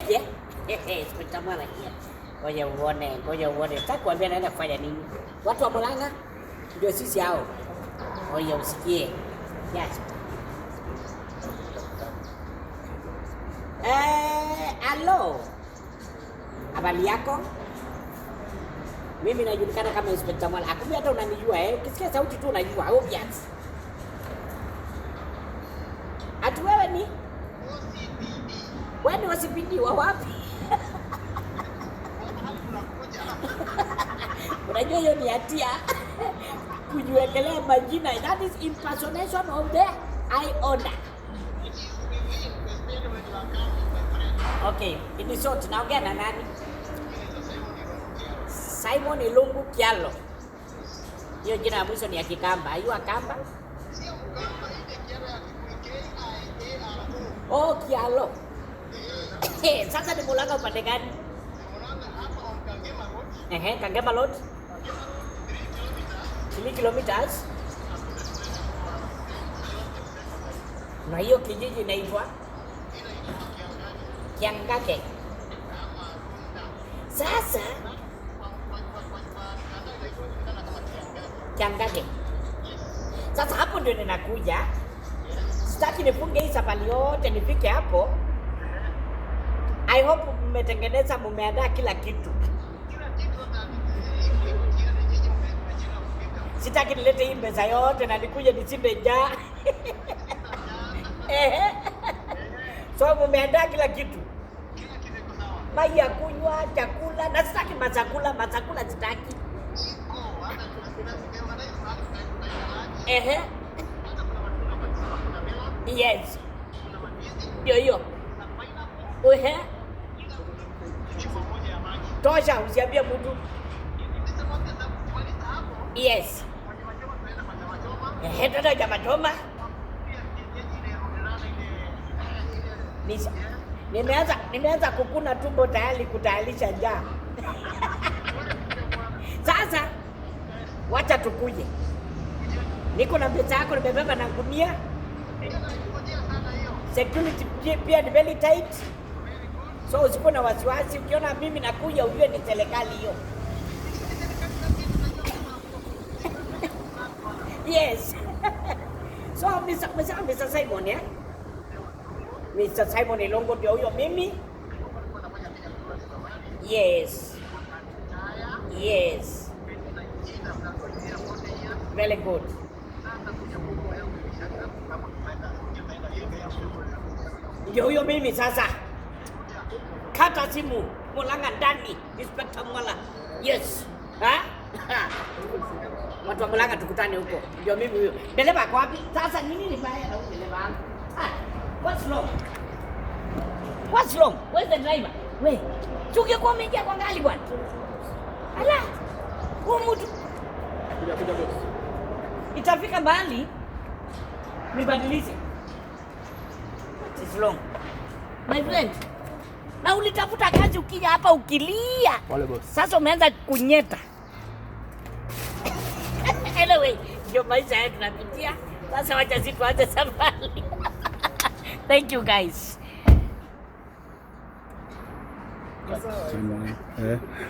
je? Inspector Mwala here. Ngoja uone. Sasa kuambia naenda kufanya nini? Watu wa Murang'a ndio sisi hao. Ngoja usikie. Yes. Hello. Habari yako? Mimi najulikana kama Inspector Mwala. Akumbe hata unanijua Ukisikia sauti tu unajua. Obvious. Ati wewe ni? Wewe ni OCPD wa wapi? Unajua hiyo ni hatia. Kujiwekelea majina. That is impersonation of the high order. Okay, in short, naongea na nani? Simon Ilungu Kialo. Hiyo jina ya mwisho ni ya Kikamba. Hiyo Akamba? Oh, Kialo. Sasa ni Murang'a upande gani? Kangema Road. 3 kilometers. Na hiyo kijiji inaitwa Kiangake. Sasa Kiangake. Sasa hapo ndio ninakuja. Sitaki nifunge hii safari yote nifike hapo. I hope mmetengeneza, mmeandaa kila kitu. Sitaki nilete hii meza yote na nikuje nichimbe njaa. So mmeandaa kila kitu. Maji ya kunywa, chakula, na sitaki masakula sitaki. Yes. Yo. Tosha, usiambie mtu. Yes. Tata nyama choma. Nimeanza kukuna tumbo tayari kutayarisha njaa. Sasa wacha tukuje. Niko na pesa yako nimebeba na gunia. Security pia ni very tight. So usipo na wasiwasi, ukiona mimi nakuja ujue ni serikali hiyo. Yes. So Mr. Simon, Mr. Simon Ilungu ndio huyo mimi. Yes. Very good. Ndio huyo mimi sasa. Kata simu, Murang'a ndani, Inspector Mwala. Yes. Watu wa Murang'a tukutane huko. Ndio mimi huyo. Dereva kwa wapi? Sasa nini ni baya na huyo dereva wangu? What's wrong? Where's the driver? We. Chuke kwa umeingia kwa ngali bwana. Ala. Huyu mtu. Kuja boss. Itafika mahali nibadilishe. It's wrong. My friend. Na ulitafuta kazi ukija hapa ukilia. Wale boss. Sasa umeanza kunyeta. Anyway, ndio maisha yetu tunapitia. Sasa wacha sisi tuanze safari. Thank you guys.